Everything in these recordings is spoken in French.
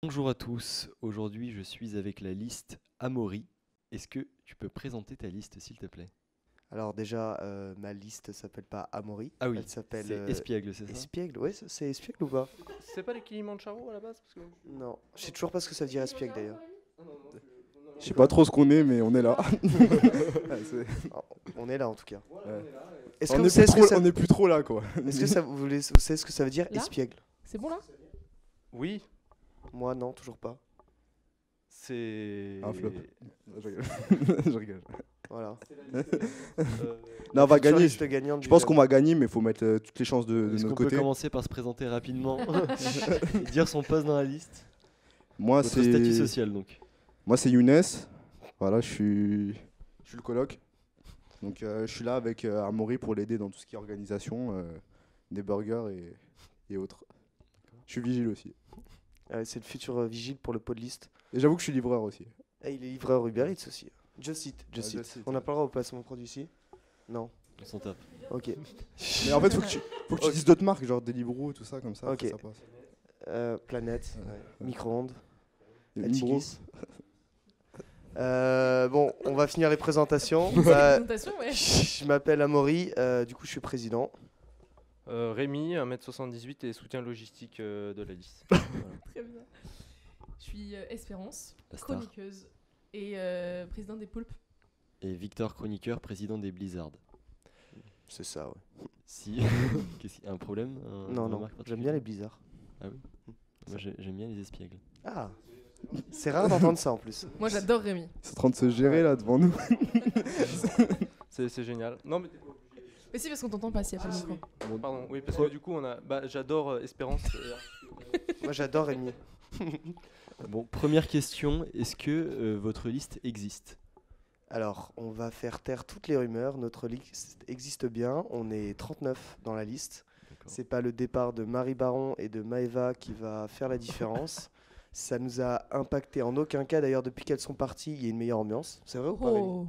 Bonjour à tous, aujourd'hui je suis avec la liste Amaury. Est-ce que tu peux présenter ta liste s'il te plaît? Alors déjà, ma liste s'appelle pas Amaury, Ah oui, elle s'appelle c'est Espiègle, c'est ça? Espiègle. Ouais, c'est Espiègle ou pas? C'est pas les Kilimanjaro à la base parce que... Non, je sais toujours pas ce que ça veut dire Espiègle d'ailleurs. Je sais pas trop ce qu'on est, mais on est là. Oh, on est là en tout cas. Ouais. Est-ce que On vous est savez plus ce que trop- ça... on est plus trop là, quoi. Est-ce que ça vous savez ce que ça veut dire Là Espiègle? C'est bon là? Oui, Moi non, toujours pas. c'est... Un flop. Je rigole. Je rigole. Voilà. Non, on va Future gagner. liste gagnante Je du pense jeu. qu'on va gagner, mais il faut mettre toutes les chances de Est-ce qu'on notre peut côté. commencer par se présenter rapidement et dire son poste dans la liste? Moi, Votre statut c'est social donc. Younes. Voilà, je suis le coloc. Donc, je suis là avec Amaury pour l'aider dans tout ce qui est organisation, des burgers et autres. Je suis vigile aussi. C'est le futur vigile pour le pot de liste. Et j'avoue que je suis livreur aussi. Et il est livreur Uber Eats aussi. Just Eat, Just Eat. On n'a pas le droit au placement de produit ici? Non. On s'en tape. Ok. Mais en fait, faut que tu dises d'autres marques, genre Deliveroo, tout ça, comme ça, Ok. ça passe. Planète, Ouais. micro-ondes. Et Atigis. Limbro. Bon, on va finir les présentations. Présentation, ouais. Je m'appelle Amaury, du coup je suis président. Rémi, 1m78 et soutien logistique de la liste. Très bien. Je suis Espérance, La star. chroniqueuse et présidente des Poulpes. Et Victor Chroniqueur, président des Blizzards. C'est ça, ouais. Si. Qu'est-ce qu'il y a un problème? Non, non, j'aime bien les blizzards. Ah oui? Moi j'aime bien les espiègles. Ah, c'est rare d'entendre ça en plus. Moi j'adore Rémi. Ils sont en train de se gérer là devant nous. C'est génial. Non mais... Mais si, parce qu'on t'entend pas si y a pas le micro. Pardon, oui, parce que du coup, on a... j'adore Espérance. Moi j'adore Rémi. Bon, première question, est-ce que votre liste existe? Alors, on va faire taire toutes les rumeurs. Notre liste existe bien. On est 39 dans la liste. D'accord. C'est pas le départ de Marie Baron et de Maëva qui va faire la différence. Ça nous a impacté en aucun cas. D'ailleurs, depuis qu'elles sont parties, il y a une meilleure ambiance. C'est vrai ou pas, Rémi? Oh.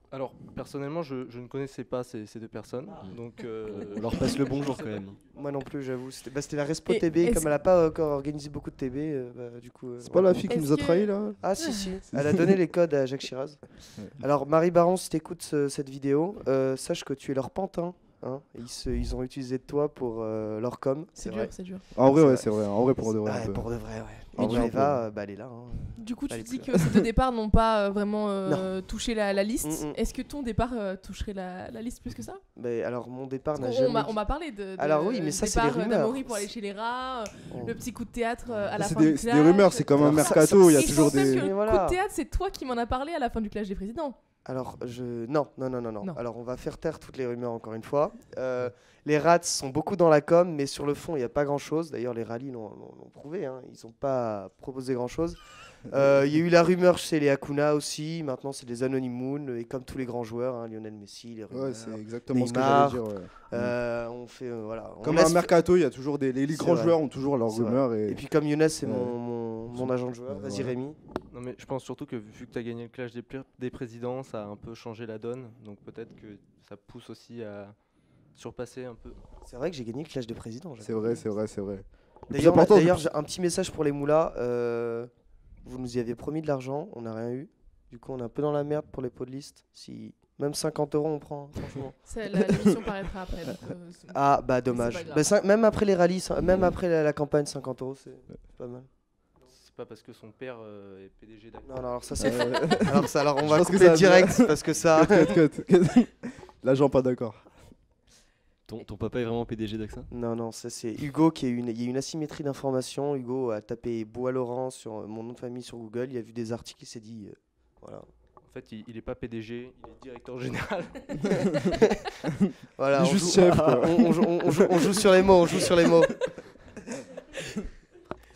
Alors, personnellement, je ne connaissais pas ces deux personnes. Donc, On leur passe le bonjour quand même. Moi non plus, j'avoue. C'était la Respo Et TB. est-ce- Comme elle n'a pas encore organisé beaucoup de TB, du coup. C'est pas la fille qui Est-ce nous a que- trahis là? Ah si si, elle a donné les codes à Jacques Chirac. Alors Marie Baron, si t'écoutes cette vidéo, sache que tu es leur pantin. Hein. Ils ont utilisé de toi pour leur com. C'est vrai. dur, c'est dur. En vrai, C'est ouais, vrai. c'est vrai. En vrai, pour de vrai. Ouais, un peu. pour de vrai, ouais. En Et vrai, Maëva, elle est là. Hein. Du coup, tu Allez, dis plus que ces deux départs n'ont pas vraiment Non. touché la liste. Mm, mm. Est-ce que ton départ toucherait la liste plus que ça? Mais alors mon départ n'a Parce jamais. on m'a parlé de Alors oui, mais ça, c'est les départ rumeurs. d'Amaury pour aller chez les rats, Oh. le petit coup de théâtre à la C'est fin du des clash. rumeurs, c'est comme un Alors, ça- mercato, il y a Et je toujours pense même des. que le Mais coup voilà. de théâtre, c'est toi qui m'en as parlé à la fin du clash des présidents. Alors, non. Non. Alors, on va faire taire toutes les rumeurs encore une fois. Les rats sont beaucoup dans la com, mais sur le fond, il n'y a pas grand-chose. D'ailleurs, les rallyes l'ont prouvé. Hein. Ils n'ont pas proposé grand-chose. Il y a eu la rumeur chez les Hakuna aussi. Maintenant, c'est les Anonyme Moon. Et comme tous les grands joueurs, hein, Lionel Messi, les rumeurs. Ouais, c'est exactement ce que Neymar. j'allais dire. Ouais. On fait, voilà. On Comme laisse- un mercato, il y a toujours les C'est grands vrai. joueurs ont toujours leurs C'est vrai. rumeurs. Et puis, comme Younes, c'est Ouais. mon agent de joueur. Vas-y, Voilà. Rémi. non mais je pense surtout que vu que tu as gagné le clash des présidents, ça a un peu changé la donne. Donc peut-être que ça pousse aussi à surpasser un peu. C'est vrai que j'ai gagné le clash des présidents. C'est vrai, c'est vrai, c'est vrai. Le plus D'ailleurs, important, d'ailleurs, j'ai un petit message pour les moulas. Vous nous y aviez promis de l'argent, on n'a rien eu. Du coup, on est un peu dans la merde pour les pots de liste. Si même 50 € on prend, hein, franchement. L'émission paraîtra après. Donc, Ah bah C'est dommage. pas grave. Bah, même après les rallyes, même après la campagne, 50 € c'est pas mal. C'est pas parce que son père est PDG d'Actis. Non, non, alors ça c'est Euh, alors on Je va pense que couper ça va direct parce que ça. cut. L'agent pas d'accord. Ton papa est vraiment PDG d'AXA? Non, non, ça c'est Hugo qui a eu il y a une asymétrie d'information. Hugo a tapé Bois Laurent sur mon nom de famille sur Google, il a vu des articles, il s'est dit voilà. En fait, il est pas PDG, il est directeur général. Voilà, Il est on juste joue- chef, quoi. on joue sur les mots, on joue sur les mots.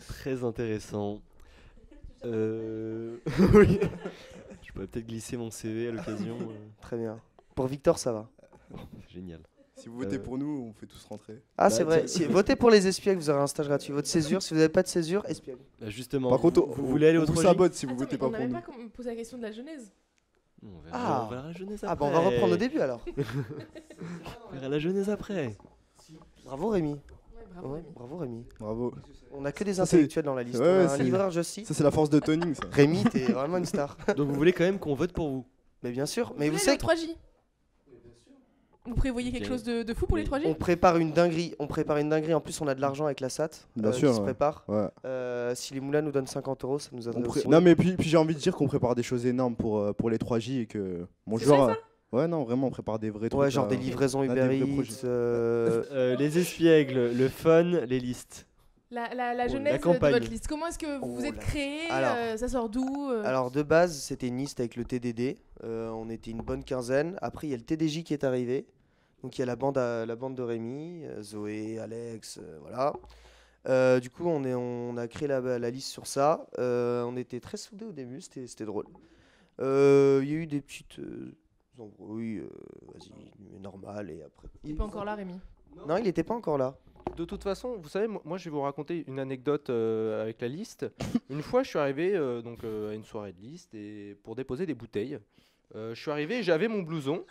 Très intéressant. Oui. Je pourrais peut-être glisser mon CV à l'occasion. Très bien. Pour Victor, ça va. Génial. Si vous votez pour nous, on fait tous rentrer. Ah, c'est Bah, vrai. Votez pour les espiègles, vous aurez un stage gratuit. Votre césure, si vous n'avez pas de césure, espiègle. Bah, justement, Par contre, vous voulez aller au on vous 3J? sabote si vous Attends, votez mais pas on pour n'avait nous. pas posé la question de la genèse. On verra, Ah. on verra la jeunesse Ah, après. bah on va reprendre au début alors. On verra la jeunesse après. Bravo Rémi. Ouais, Bravo, Ouais, Rémi. bravo Rémi. Bravo. On a que des Ça, c'est- intellectuels dans la liste. Ouais, On a ouais, un c'est- livreur Justy. Ça, c'est la force de Tony, ça. Rémi, t'es vraiment une star. Donc vous voulez quand même qu'on vote pour vous? Mais bien sûr. Mais vous voulez savez, le 3J. Vous prévoyez Ok. quelque chose de fou pour les 3J? on prépare une dinguerie. On prépare une dinguerie. En plus, on a de l'argent avec la SAT. Bien qui sûr, se ouais. prépare. Ouais. Si les moulins nous donnent 50 €, ça nous aiderait aussi. Non, mais puis j'ai envie de dire qu'on prépare des choses énormes pour les 3J et que mon C'est joueur. vrai, Ouais, non, vraiment, on prépare des vrais trucs. Ouais, genre là. des livraisons on a des Uber vrais Eats. projets. Les espiègles, le fun, les listes. La Oh, genèse la de campagne. votre liste. Comment est-ce que vous vous Oh êtes là. créé? Alors. Ça sort d'où? Alors de base, c'était une liste avec le TDD. On était une bonne quinzaine. Après, il y a le TDJ qui est arrivé. Donc il y a la bande de Rémi, Zoé, Alex, voilà. Du coup, on a créé la liste sur ça. On était très soudés au début, c'était drôle. Il y a eu des petites embrouilles, vas-y, normal. Et après. Il est pas encore là, Rémi. Non, il n'était pas encore là. De toute façon, vous savez, moi je vais vous raconter une anecdote avec la liste. Une fois, je suis arrivé à une soirée de liste et pour déposer des bouteilles. Je suis arrivé, j'avais mon blouson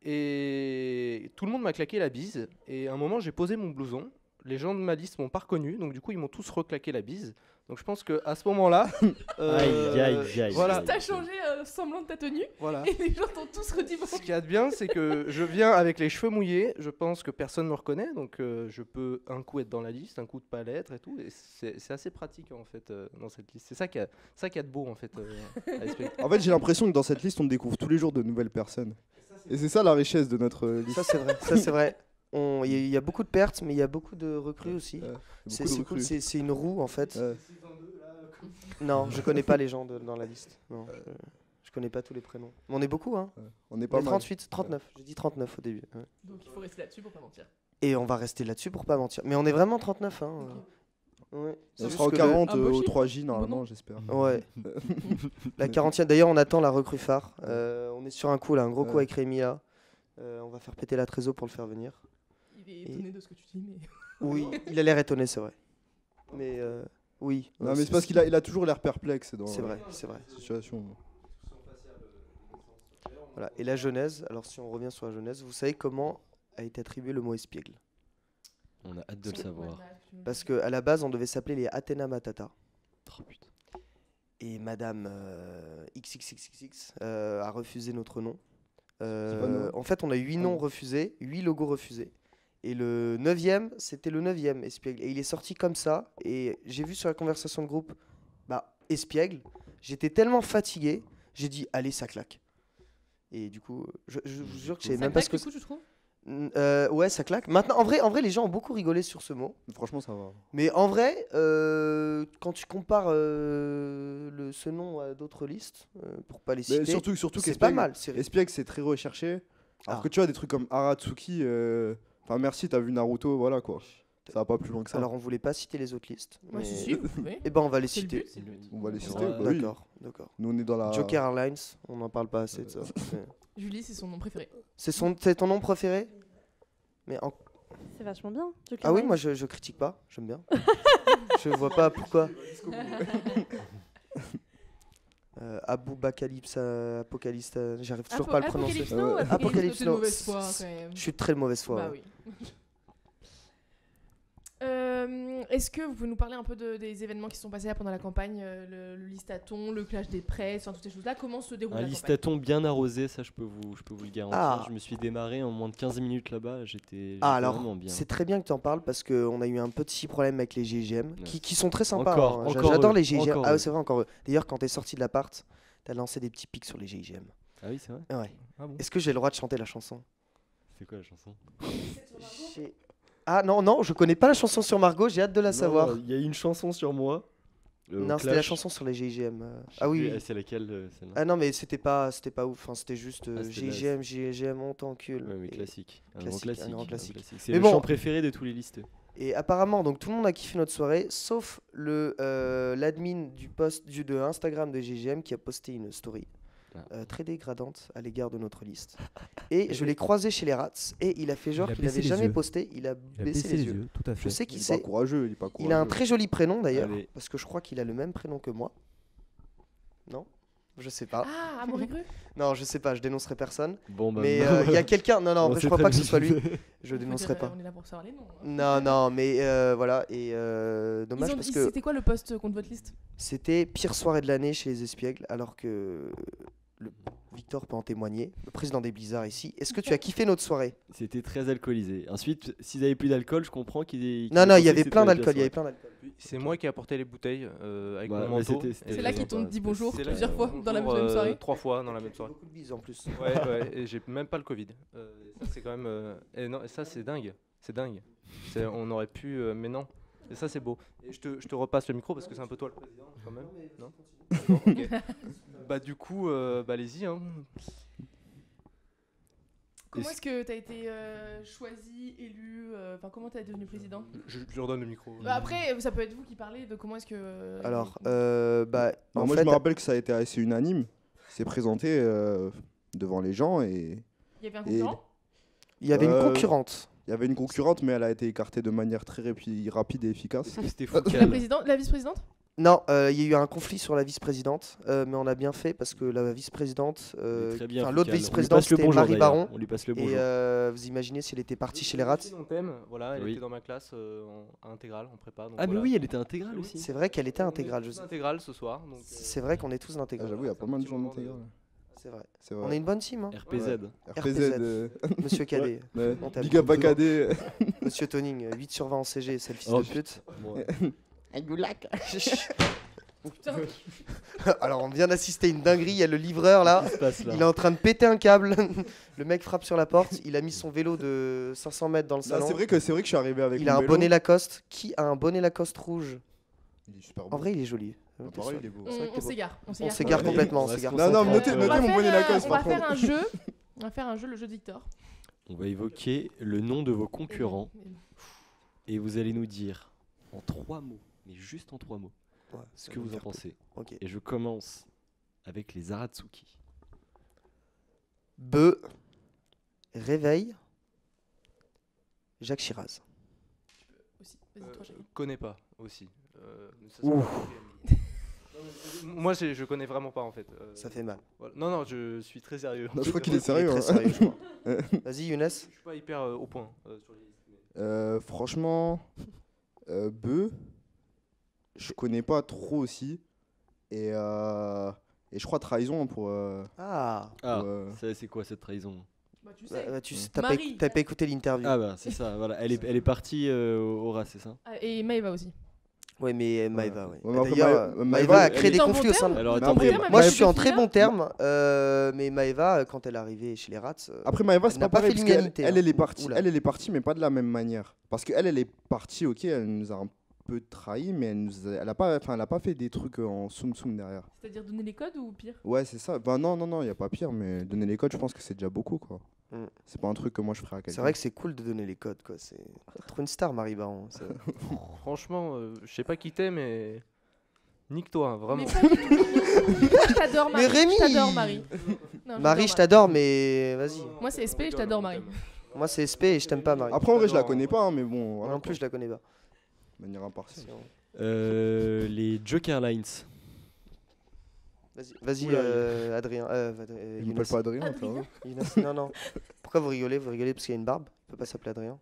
et tout le monde m'a claqué la bise. Et à un moment, j'ai posé mon blouson. Les gens de ma liste m'ont pas reconnu, donc du coup, ils m'ont tous reclaqué la bise. Donc je pense qu'à ce moment-là, Aïe, aïe, aïe. voilà. T'as changé semblant de ta tenue Voilà. et les gens t'ont tous redit bon. Ce qu'il y a de bien, c'est que je viens avec les cheveux mouillés. Je pense que personne ne me reconnaît, donc je peux un coup être dans la liste, un coup de pas l'être et tout. Et c'est assez pratique en fait dans cette liste. C'est ça qui a de beau en fait. À respecter. En fait, j'ai l'impression que dans cette liste, on découvre tous les jours de nouvelles personnes. Et c'est ça la richesse de notre liste. Ça, c'est vrai. Ça, c'est vrai. Il y a beaucoup de pertes, mais il y a beaucoup de recrues aussi. Beaucoup de C'est cool, recrues. c'est une roue en fait. Ouais. Non, je connais pas les gens dans la liste. Non, je connais pas tous les prénoms. Mais on est beaucoup, hein. On est On pas est mal. 38, 39. J'ai dit 39 au début. Ouais. Donc il faut rester là-dessus pour pas mentir. Et on va rester là-dessus pour pas mentir. Mais on est vraiment 39, hein. Ouais. On C'est sera juste au que 40 Ah, beau au chiffre. 3J Bon normalement, nom. j'espère. Ouais. La 40e. D'ailleurs, on attend la recrue phare. On est sur un coup là, un gros coup Ouais. avec Rémi là. On va faire péter la trésor pour le faire venir. Il est étonné de ce que tu dis, mais. Oui, il a l'air étonné, c'est vrai. Mais oui. Non, mais c'est parce qu'il a toujours l'air perplexe dans C'est vrai, c'est vrai. la situation. Voilà. Et la genèse, alors si on revient sur la genèse, vous savez comment a été attribué le mot espiègle? On a hâte de le savoir. Parce qu'à la base, on devait s'appeler les Athéna Matata. Oh, putain. Et Madame XXXX a refusé notre nom. pas nous. En fait, on a 8 noms refusés, 8 logos refusés. Et le 9e, c'était le 9e espiègle. Et il est sorti comme ça. Et j'ai vu sur la conversation de groupe, bah, espiègle. J'étais tellement fatigué, j'ai dit, allez, ça claque. Et du coup, je vous jure que je savais Ça même pas claque, ce que du coup, tu trouves? ouais, ça claque. Maintenant, en vrai, les gens ont beaucoup rigolé sur ce mot. Franchement, ça va. Mais en vrai, quand tu compares ce nom à d'autres listes, pour pas les Mais citer, surtout c'est pas mal. Espiègle, c'est très recherché. Alors Ah. que tu vois, des trucs comme Aratsuki, enfin merci, t'as vu Naruto, voilà quoi. Ça va pas plus loin que ça. Alors, on voulait pas citer les autres listes. Ouais, mais- si, si, vous pouvez. Eh ben, on va les C'est le citer. but, c'est le but. On va les citer. Ouais. bah oui. D'accord, d'accord. Nous, on est dans la. Joker Airlines, on n'en parle pas assez de ça. Julie, c'est son nom préféré. C'est ton nom préféré? Mais C'est vachement bien. Joker Ah oui, Line. moi je critique pas, j'aime bien. Je vois pas pourquoi. Apocalypse, j'arrive toujours pas à le prononcer. Apocalypse Now, Ouais. Apocalypse c'est de Now. mauvaise foi quand même. Je suis de très de mauvaise foi. Bah ouais. oui. Est-ce que vous pouvez nous parler un peu des événements qui se sont passés là pendant la campagne, le listaton, le clash des presses, enfin, toutes ces choses-là, comment se déroule Un la campagne? listaton bien arrosé, ça je peux vous le garantir. Ah. Je me suis démarré en moins de 15 minutes là-bas, j'étais Ah alors, vraiment bien. c'est très bien que tu en parles parce qu'on a eu un petit problème avec les GIGM qui sont très sympas. Encore, hein. encore J'adore eux, les GIGM. encore Ah eux. ouais, c'est vrai, encore eux. D'ailleurs, quand t'es sorti de l'appart, t'as lancé des petits pics sur les GIGM. Ah oui, c'est vrai. Ouais. Ah bon. Est-ce que j'ai le droit de chanter la chanson? C'est quoi la chanson? Ah non, je connais pas la chanson sur Margot, j'ai hâte de la savoir. Il y a une chanson sur moi. Non, c'était la chanson sur les GIGM. Ah oui, oui. C'est laquelle celle-là? Ah non, mais c'était pas ouf. Enfin, c'était juste Ah, c'était naze. GIGM, on t'encule. Ouais, mais Et- classique. Un classique, grand classique. un grand classique. C'est Mais le bon. chant préféré de tous les listes. Et apparemment, donc tout le monde a kiffé notre soirée, sauf l'admin de Instagram de GGM qui a posté une story très dégradante à l'égard de notre liste. Et je l'ai croisé chez les Rats et il a fait genre Il a qu'il n'avait baissé les jamais yeux. posté, il a baissé les yeux. tout à Je fait. sais Il qui est pas c'est. courageux, il est pas courageux. Il a un très joli prénom d'ailleurs, Allez. parce que je crois qu'il a le même prénom que moi. Non? Je sais pas. Ah, Amaury Gru. Non, je sais pas, je dénoncerai personne. Bon, bah, Mais il y a quelqu'un. Non, non, en on vrai, je sait crois très pas que bien ce soit qui lui. c'est. Je On peut dénoncerai dire, pas. On est là pour savoir les noms. Non, non, mais voilà. Et dommage parce que C'était quoi le poste contre votre liste? c'était pire soirée de l'année chez les Espiègles, alors que Victor peut en témoigner, le président des Blizzards ici. Est-ce que tu as kiffé notre soirée? C'était très alcoolisé. Ensuite, s'ils avaient plus d'alcool, je comprends qu'ils. Non, non, il y pensaient avait que plein c'était la d'alcool, il y avait pire plein d'alcool. C'est moi qui ai apporté les bouteilles avec Bah, mon mais manteau. c'était- et- C'est là qu'ils sympa, t'ont dit bonjour C'est là plusieurs qu'ils fois m'ont dit dans la bonjour, même soirée. 3 fois dans la même soirée. Beaucoup de bises en plus. Ouais, ouais, et j'ai même pas le Covid. Ça, c'est quand même. Et non, et ça, c'est dingue. C'est dingue. On aurait pu. Mais non. Et ça, c'est beau. Et je te repasse le micro parce que c'est un peu toi le président, quand même. Non, non, ok. Bah, du coup, bah, allez-y. Hein. Comment est-ce que t'as été choisi, élu, enfin comment t'es devenu président? Je lui redonne le micro. Bah, après, ça peut être vous qui parlez de comment est-ce que. Alors, bah, en moi, fait, je me rappelle que ça a été assez unanime. C'est présenté devant les gens et il y avait un et- concurrent. il y avait une Euh, concurrente. il y avait une concurrente, mais elle a été écartée de manière très rapide et efficace. Est-ce que c'était La Foucal? la vice-présidente? Non, il y a eu un conflit sur la vice-présidente, mais on a bien fait parce que la vice-présidente, Très bien, enfin l'autre Foucal. On lui vice-présidente passe le c'était bonjour, Marie d'ailleurs. Baron. On lui passe le Et bonjour. vous imaginez si elle était partie chez les rats? On t'aime, voilà, elle Oui. était dans ma classe en intégrale, en prépa. Donc Ah, mais voilà. oui, elle était intégrale Oui, aussi. C'est vrai qu'elle était On est intégrale. tous Je sais. intégrale ce soir. Donc, C'est vrai qu'on est tous Ah, intégrales. j'avoue, il y a pas mal de gens d'intégral. C'est vrai. C'est On vrai. est une bonne team, hein. RPZ. RPZ. Monsieur Cadet, Ouais. on t'aime. Big up à KD. Monsieur Toning, 8 sur 20 en CG, c'est le fils Oh, de pute. Bon, Putain, Alors on vient d'assister à une dinguerie, il y a le livreur là. qu'est-ce qui se passe là? Il est en train de péter un câble. Le mec frappe sur la porte. Il a mis son vélo de 500 mètres dans le Non, salon. c'est vrai que je suis arrivé avec Il a mon un vélo. bonnet Lacoste. Qui a un bonnet Lacoste rouge? Il est super beau. En vrai, il est joli. Ah, pareil, il est beau. C'est vrai que on t'es beau. s'égare. On On s'égare. s'égare Ouais, complètement. on On va se s'égare. Non, non, mais concentrer. notez On va mon faire, bonnet Lacoste, on va par contre. faire un jeu. On va faire un jeu, le jeu de Victor. On va évoquer le nom de vos concurrents et vous allez nous dire en 3 mots, mais juste en 3 mots, Ouais, ce ça que va vous me en faire pensez. peur. Ok. Et je commence avec les Aratsuki. Beu. Réveil. Jacques Chirac. Aussi. Vas-y, toi, Jacques. Connais pas aussi. Ça, c'est Ouf. pas compliqué. Non, mais moi, je connais vraiment pas en fait. Ça fait mal. Voilà. Non, non, je suis très sérieux. Non, je crois qu'il Il est sérieux. très hein. sérieux, je crois. Vas-y, Younes. Je suis pas hyper au point sur les listes. mais- Franchement, Beu, je connais pas trop aussi. Et je crois Trahison pour. Ah. Ah, Ouais. ça, c'est quoi cette trahison? Bah, tu sais. Tu sais, t'as Marie. pas écouté l'interview. Ah bah c'est ça, voilà. Elle est partie au RAS, c'est ça? Ah, et Maëva aussi. Ouais, mais Maëva, ouais. Ouais, mais après, D'ailleurs, Maëva, Maëva a elle créé est des en conflits bon au sein de. terme. Alors Mais attendez, après, Avec Moi, je cette suis en fille-là. très bon terme, mais Maëva, quand elle est arrivée chez les Rats, Après Maëva, Elle c'est n'a pas pas pareil, fait parce qu'elle l'unanimité, elle, hein. elle est partie, Oula. elle est partie, mais pas de la même manière. Parce qu'elle, elle est partie, ok, elle nous a un peu trahi, mais elle a pas fait des trucs en soum soum derrière. C'est-à-dire donner les codes ou pire? Ouais, c'est ça. Bah non, y a pas pire, mais donner les codes, je pense que c'est déjà beaucoup, quoi. Mm. C'est pas un truc que moi je ferais à quelqu'un. c'est vrai que c'est cool de donner les codes, quoi. C'est trop une star, Marie Baron. c'est- Franchement, je sais pas qui t'es, mais nique-toi, vraiment. Mais pas du tout. Je t'adore, Marie. Mais Rémi Je t'adore, Marie. Non, Marie, je t'adore, mais vas-y. Moi, c'est SP, je t'adore, Marie. Moi, c'est SP et je t'aime pas, Marie. Après, en vrai, je la J'adore. connais pas, hein, mais bon. Moi Voilà, non plus, je la connais pas. de manière impartiale. Les Joker Lines. Vas-y, Oula, Adrien. Il Younes. m'appelle pas Adrien, ça Adrien. va. Younes, non, non. Pourquoi vous rigolez? Vous rigolez parce qu'il y a une barbe? Il peut pas s'appeler Adrien.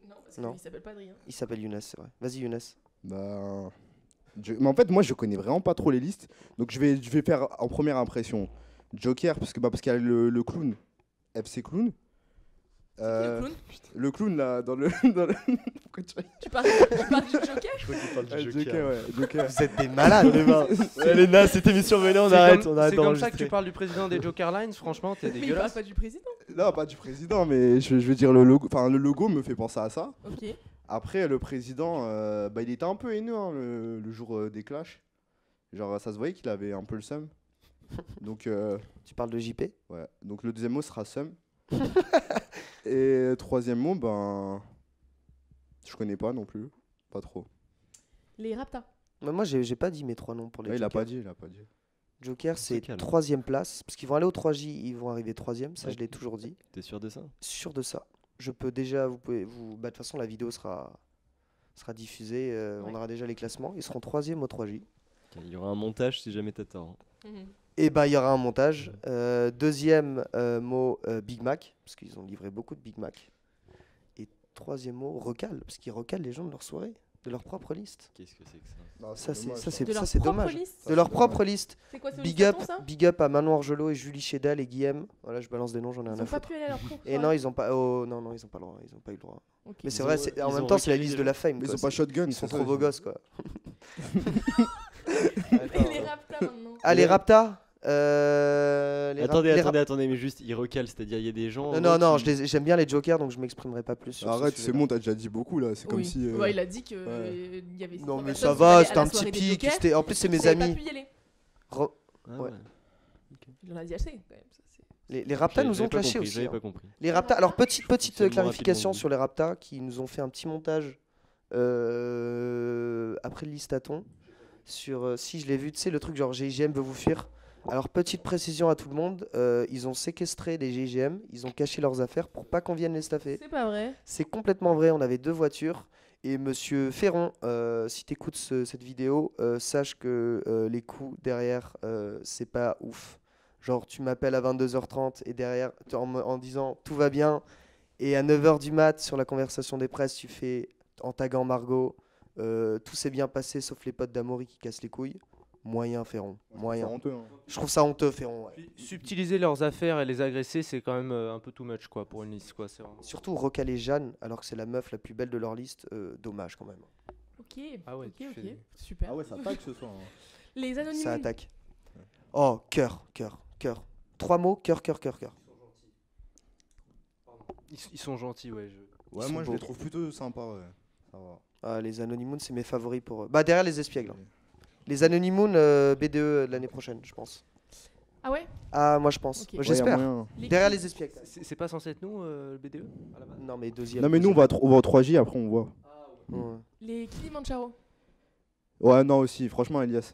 Non, parce Non. qu'il s'appelle pas Adrien. Il s'appelle Younes, c'est vrai. Vas-y, Younes. Bah, mais en fait, moi, je connais vraiment pas trop les listes. Donc, je vais faire en première impression Joker, parce qu'il y a le clown, FC Clown. Qui est le clown Le clown, là, dans le. Pourquoi tu Tu parles du Joker? Je crois qu'il parle Ah, Joker, ouais. Joker. Vous êtes des malades. Léna, cette émission, mais là on C'est arrête, comme- on arrête C'est comme ça que d'enregistrer. tu parles du président des Joker Lines, franchement, t'es Mais il parle dégueulasse. pas du président. Non, pas du président, mais je veux dire, le logo me fait penser à ça. Ok. Après, le président, bah, il était un peu haineux hein, le jour des clashs. Genre, ça se voyait qu'il avait un peu le seum. Donc, Tu parles de JP? ouais. Donc, le deuxième mot sera seum. Et troisième mot, ben. Je connais pas non plus. Pas trop. Les Raptas. Moi, j'ai pas dit mes 3 noms pour les Ouais, il a Jokers. pas dit, il a pas dit. Joker, c'est calme. 3ème place. Parce qu'ils vont aller au 3J, ils vont arriver 3ème. Ça, Ouais. je l'ai toujours dit. T'es sûr de ça? Sûr de ça. Je peux déjà, bah, de toute façon, la vidéo sera diffusée. On Ouais. aura déjà les classements. Ils seront 3ème au 3J. Il y aura un montage si jamais t'as tort. Et ben il y aura un montage. Deuxième mot, Big Mac, parce qu'ils ont livré beaucoup de Big Mac. Et troisième mot, recal, parce qu'ils recalent les gens de leur soirée, de leur propre liste. Qu'est-ce que c'est que ça? Non, Ça c'est dommage, ça ça. c'est De leur ça c'est propre dommage. liste. De leur propre liste. C'est quoi, c'est au Big up, Listaton, ça big up à Manon Argelot et Julie Chédal et Guillaume. Voilà, je balance des noms, j'en ai Ils un ont à pas foutre. pu aller à leur propre Et non, ils ont pas. Oh non, ils ont pas le droit. Ils ont pas eu le droit. Ok. Mais c'est Ils vrai, ont- en ils même ont temps, c'est la recalé liste les de la gens. fame. Mais ils quoi, ont pas c'est- shotgun. Ils sont c'est trop ça, beaux gosses, quoi. Et les Raptas maintenant. Ah, les Raptas Attendez, mais juste, ils recalent, c'est-à-dire il y a des gens. Non, qui- j'aime bien les jokers, donc je m'exprimerai pas plus sur ce Arrête, c'est sujet-là. bon, t'as déjà dit beaucoup là. C'est comme Oui. si. Ouais, il a dit que ouais. il y avait. Non, trois mais personnes ça qui va, allaient à c'était la un petit soirée des pic. Jokers. En plus, c'est mes Vous avez amis. pas pu y aller. Re- Ah Ouais. ouais. Il en a dit assez quand même. Ça, c'est- Les Raptas nous J'avais ont pas clashé compris, aussi. J'avais hein. pas compris. Les Raptas. Alors, petite Fonctionnement clarification rapide, sur les Raptas qui nous ont fait un petit montage après le listaton. Sur, si je l'ai vu, tu sais, le truc genre GIGN veut vous fuir. Alors, petite précision à tout le monde, ils ont séquestré des GIGM, ils ont caché leurs affaires pour pas qu'on vienne les staffer. C'est pas vrai. C'est complètement vrai, on avait 2 voitures. Et monsieur Ferron, si tu écoutes cette vidéo, sache que les coups derrière, c'est pas ouf. Genre, tu m'appelles à 22h30 et derrière, en disant tout va bien. Et à 9h du mat, sur la conversation des presses, tu fais en taguant Margot, tout s'est bien passé sauf les potes d'Amaury qui cassent les couilles. Moyen, Ferron. Moyen. C'est honteux. Hein. Je trouve ça honteux, Ferron. Ouais. Puis, subtiliser leurs affaires et les agresser, c'est quand même un peu too much quoi pour une liste quoi. C'est vraiment... Surtout recaler Jeanne, alors que c'est la meuf la plus belle de leur liste. Dommage quand même. Ok. Ah ouais, Ok, tu ok. fais- Super. Ah ouais, ça attaque ce soir. Les anonymes. Ça attaque. Oh, cœur. 3 mots, cœur. Ils sont gentils, ouais. Ouais, sont moi je beaux. les trouve plutôt sympas. Ouais. Ça va. Ah, les Anonymoon, c'est mes favoris pour eux. Bah, derrière les espiègles. hein. Les Anonymoon, BDE l'année prochaine, je pense. Ah ouais. Ah, moi je pense. Ok. Moi, Ouais, y a j'espère. moyen. Derrière les espiègles. C'est pas censé être nous le BDE à la base. Non, mais deuxième. Non, mais nous on va au 3J, après on voit. Ouais. Les Kilimanjaro. Ouais, non, aussi, franchement, Elias,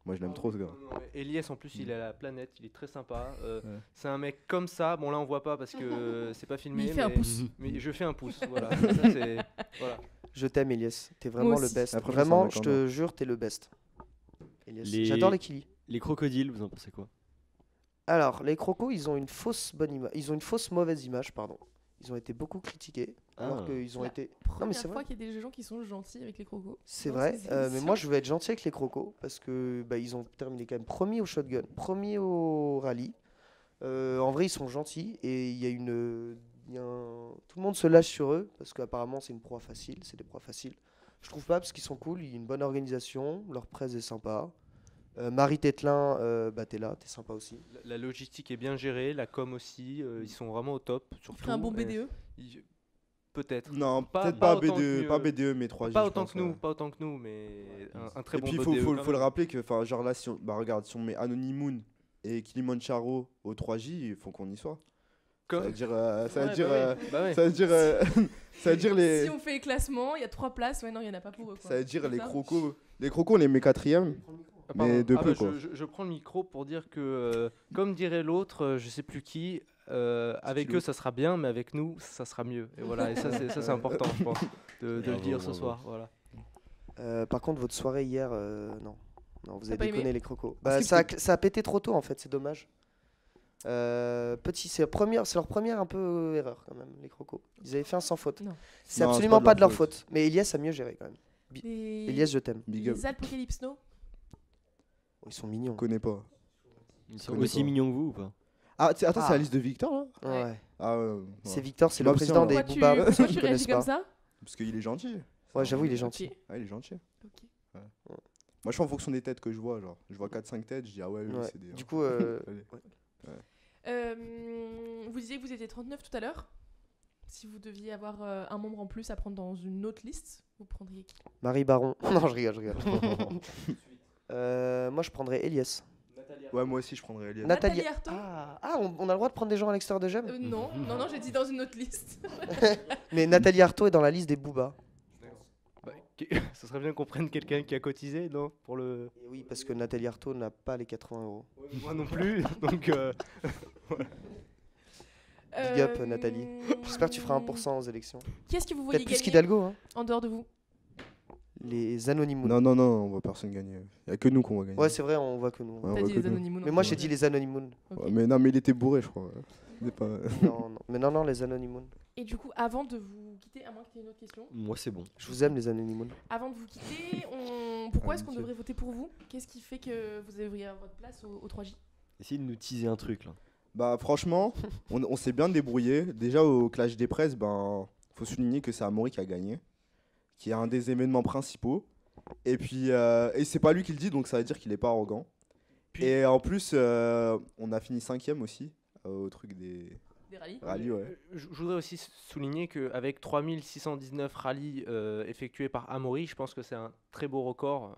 moi je l'aime trop ce gars. Non, mais Elias en plus il est à la planète, il est très sympa. Ouais. C'est un mec comme ça. Bon là on voit pas parce que c'est pas filmé. Mais il fait un pouce. Mais je fais un pouce. Voilà. Ça, c'est- voilà. Je t'aime, Elias. T'es vraiment le aussi. best. Après, je Vraiment, me sens je te jure, t'es le best. Elias. Les- J'adore les Kili. Les crocodiles, vous en pensez quoi? Alors, les crocos, ils ont une fausse bonne image. Ils ont une fausse mauvaise image, pardon. Ils ont été beaucoup critiqués. Alors Ah. qu'ils ont La été. Première c'est fois vrai. qu'il y a des gens qui sont gentils avec les crocos. C'est Dans vrai, ces mais émissions. moi je veux être gentil avec les crocos parce que bah, ils ont terminé quand même premier au shotgun, premier au rallye. En vrai, ils sont gentils et il y a tout le monde se lâche sur eux parce qu'apparemment c'est une proie facile, c'est des proies faciles. Je trouve pas parce qu'ils sont cool, il y a une bonne organisation, leur presse est sympa. Marie Tételin, bah t'es là, t'es sympa aussi. La logistique est bien gérée, la com aussi. Ils sont vraiment au top. Il Surtout. ferait un bon et BDE. ils- Peut-être. Non, Pas- peut-être pas pas, autant BDE, que- pas BDE, mais 3J. Pas je autant pense, que nous, ouais. pas autant que nous, mais un très Et bon puis BDE. faut quand le même. rappeler que, enfin, genre là, bah regarde, si on met Anonymoon et Kilimanjaro au 3J, il faut qu'on y soit. Ça Comme- veut dire, Bah ouais. ça veut dire, ça veut dire les, Si on fait les classements, il y a 3 places. Ouais, non, il y en a pas pour eux. Quoi. ça veut dire C'est les ça crocos. Les crocos, on les met 4ème. Ah, Mais pardon. de Ah, peu, bah, quoi. je prends le micro pour dire que, comme dirait l'autre, je sais plus qui, avec eux l'autre. ça sera bien, mais avec nous ça sera mieux. Et voilà, et ça c'est important, je pense, de le Bravo, dire ce bravo. soir. Voilà. Par contre, votre soirée hier, non. Non, vous avez pas aimé déconné les crocos. Parce Bah, que ça a pété trop tôt en fait, c'est dommage. C'est leur première un peu erreur quand même, les crocos. Ils avaient fait un sans faute. Non. C'est Non, absolument c'est pas de leur faute. Mais Elias a mieux géré quand même. Les, Elias, je t'aime. Big up. les Alpocalypse No. Oh, ils sont mignons. Je connais pas. Ils sont connais aussi pas. mignons que vous ou pas? Ah, attends, Ah. c'est la liste de Victor là Ouais. Ah ouais. C'est Victor, c'est Bah, le président c'est des un- Pourquoi Booba. pourquoi Ils tu connaissent réagis comme pas. ça? Parce qu'il est gentil. Ouais, j'avoue, il est Ok. gentil. Ah, il est gentil. Ok. Moi, je fais en fonction des têtes que je vois. Genre, je vois 4-5 têtes, je dis ah ouais, lui, Ouais. c'est des. Du coup, Allez. Vous disiez que vous étiez 39 tout à l'heure. Si vous deviez avoir un membre en plus à prendre dans une autre liste, vous prendriez qui? Marie Baron. Non, je rigole. Moi, je prendrais Elias. Ouais, moi aussi, je prendrais Elias. Nathalie. Nathalie Arthaud. On a le droit de prendre des gens à l'extérieur de Gem Non, j'ai dit dans une autre liste. Mais Nathalie Arthaud est dans la liste des Booba. Bah, ça serait bien qu'on prenne quelqu'un qui a cotisé, non, pour le. Et oui, parce que Nathalie Arthaud n'a pas les 80 €. Moi non plus, donc. Big up, Nathalie. J'espère que tu feras 1% aux élections. Qui est-ce que vous voyez Peut-être plus gagner qu'Hidalgo. Hein. en dehors de vous? Les Anonymoon. Non, on voit personne gagner. Il n'y a que nous qu'on va gagner. Ouais, c'est vrai, on voit que nous. Ouais, on T'as voit dit que les nous. Anonymous. Mais moi, j'ai dit les Anonymoon. Ok. Ouais, mais non, mais il était bourré, je crois. Il est pas... Non, non. Mais non, les Anonymoon. Et du coup, avant de vous quitter, à moins que tu aies une autre question, Moi, c'est bon. Je vous aime, les Anonymoon. avant de vous quitter, pourquoi est-ce qu'on Amitié. devrait voter pour vous? Qu'est-ce qui fait que vous devriez avoir votre place au 3J? Essayez de nous teaser un truc là. Bah franchement, on s'est bien débrouillé. Déjà au Clash des Presses, ben faut souligner que c'est Amaury qui a gagné, qui est un des événements principaux. Et puis et c'est pas lui qui le dit, donc ça veut dire qu'il est pas arrogant. Puis- Et en plus, on a fini 5ème aussi au truc des Des rallyes? rallyes, ouais. Je voudrais aussi souligner qu'avec 3619 rallyes effectués par Amaury, je pense que c'est un très beau record.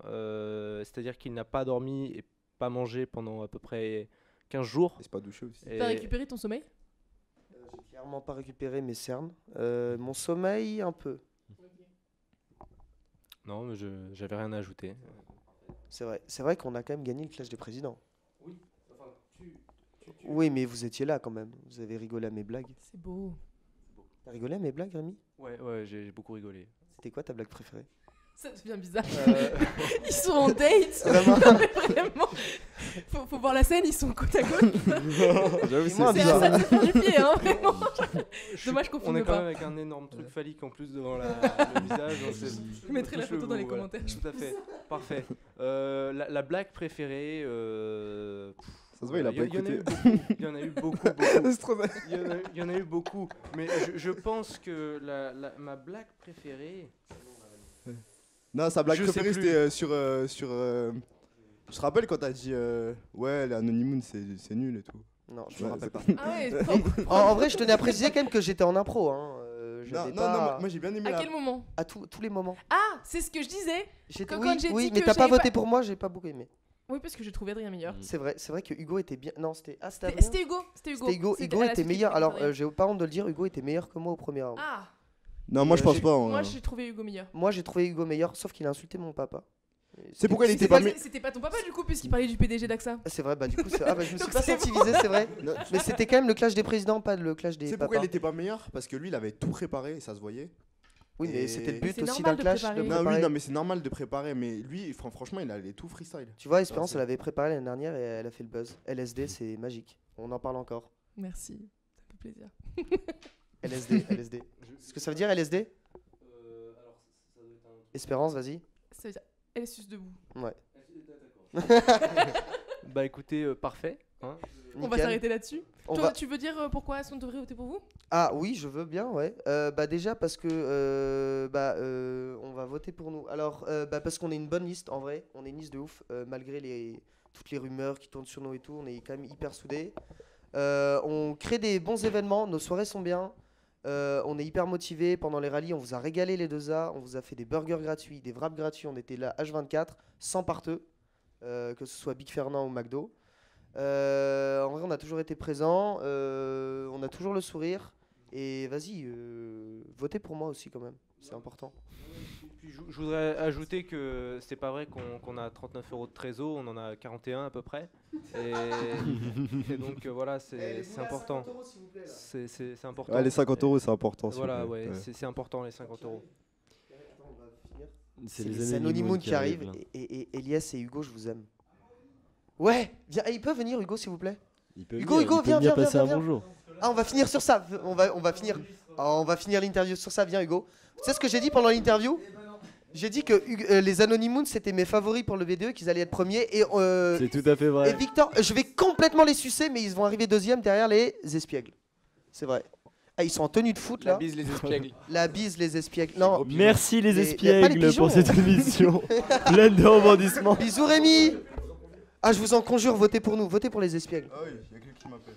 C'est-à-dire qu'il n'a pas dormi et pas mangé pendant à peu près 15 jours. Il s'est pas douché aussi. Et- T'as récupéré ton sommeil? J'ai clairement pas récupéré mes cernes. Mon sommeil, un peu. Non, mais j'avais rien à ajouter. C'est vrai qu'on a quand même gagné le Clash des Présidents. Oui, mais vous étiez là quand même. Vous avez rigolé à mes blagues. C'est beau. T'as rigolé à mes blagues, Rémi? Ouais, j'ai beaucoup rigolé. C'était quoi ta blague préférée? Ça devient bizarre. Euh, Ils sont en date. Vraiment? Non, mais vraiment. Faut voir la scène, ils sont côte à côte. J'avoue, Dis-moi, C'est bizarre. à ça de faire du pied, hein, vraiment. Dommage qu'on On filme est quand pas. même avec un énorme truc phallique en plus devant le visage. donc Je mettrai la touche le photo dans les bout, voilà. commentaires. Tout à fait, parfait. La blague préférée. Ça se voit, il a pas écouté. Il y en a eu beaucoup. C'est trop bien. Il y en a eu beaucoup. Mais je pense que ma blague préférée. Non, sa blague Je sais préférée plus. c'était sur je te rappelle quand t'as dit ouais, les Anonymoon c'est nul et tout. Non, je me Ouais, rappelle pas. Ah ouais, En vrai, je tenais à préciser quand même que j'étais en impro. Hein. Non, J'avais non, pas... non, moi j'ai bien aimé à la... quel moment? À tous les moments. Ah, c'est ce que je disais. Quand Oui, j'ai oui, dit mais que t'as pas j'avais voté pas- pour moi, j'ai pas beaucoup aimé. Oui, parce que j'ai trouvé Adrien meilleur. C'est vrai que Hugo était bien. Non, c'était. Ah, c'était C'était Adrien. C'était Hugo. C'était Hugo. C'était Hugo à la était suite meilleur. de Alors, Adrien. j'ai pas honte de le dire, Hugo était meilleur que moi au premier round. Ah, Non, moi je pense j'ai- pas. moi j'ai trouvé Hugo meilleur. Moi, j'ai trouvé Hugo meilleur, sauf qu'il a insulté mon papa. C'est pourquoi il C'était était pas meilleur. C'était pas ton papa du coup, puisqu'il parlait du PDG d'AXA. C'est vrai, bah du coup, ah, bah, je me suis Donc pas c'est senti bon. visé, c'est vrai. Mais c'était quand même le clash des présidents, pas le clash des C'est pourquoi papas. il était pas meilleur? Parce que lui il avait tout préparé et ça se voyait. Oui, mais Et- c'était le Mais but c'est aussi normal d'un de clash. préparer. De Non, préparer. oui, non, mais c'est normal de préparer. Mais lui, franchement, il allait tout freestyle. Tu vois, Espérance, c'est- elle avait préparé l'année dernière et elle a fait le buzz. LSD, c'est magique. On en parle encore. Merci, ça fait plaisir. LSD. Ce que ça veut dire LSD? Espérance, vas-y. Ça veut dire elle suce debout. Ouais. Bah écoutez, parfait. Hein. On va Nickel. s'arrêter là-dessus. On Toi, va- tu veux dire pourquoi est-ce qu'on devrait voter pour vous? Ah oui, je veux bien, ouais. Bah déjà parce que on va voter pour nous. Alors bah parce qu'on est une bonne liste en vrai, on est une liste de ouf malgré toutes les rumeurs qui tournent sur nous et tout, on est quand même hyper soudés. On crée des bons événements, nos soirées sont bien. On est hyper motivés pendant les rallyes, on vous a régalé les 2A, on vous a fait des burgers gratuits, des wraps gratuits, on était là H24 sans parteux, que ce soit Big Fernand ou McDo. En vrai, on a toujours été présents, on a toujours le sourire. Et vas-y, votez pour moi aussi quand même, c'est important. Puis je voudrais ajouter que c'est pas vrai qu'on a 39 € de trésor, on en a 41 à peu près. Et donc voilà, c'est important. C'est important. Ouais, les 50 € c'est important. s'il vous Voilà, plaît. ouais, Ouais. c'est important les 50 €. C'est les Anonymoon qui arrivent. là. Et Elias et Hugo, je vous aime. Ouais, viens, il peut venir Hugo s'il vous plaît. Il peut Hugo, venir, Hugo, il peut viens, venir viens, passer viens, un viens. bonjour. Ah, on va finir sur ça. On va finir l'interview sur ça. Viens Hugo. Tu sais ce que j'ai dit pendant l'interview? J'ai dit que les Anonymoon c'était mes favoris pour le V2, qu'ils allaient être premiers. C'est tout à fait Et vrai. Victor, je vais complètement les sucer, mais ils vont arriver deuxième derrière les espiègles. C'est vrai. Ah, ils sont en tenue de foot là. bise les espiègles. La bise, les espiègles. Non, Merci les Mais y a pas les espiègles pigeons. pour cette émission pleine de rebondissements. bisous Rémi. Ah, je vous en conjure, votez pour nous, votez pour les espiègles. Ah oui, il y a quelqu'un qui m'appelle.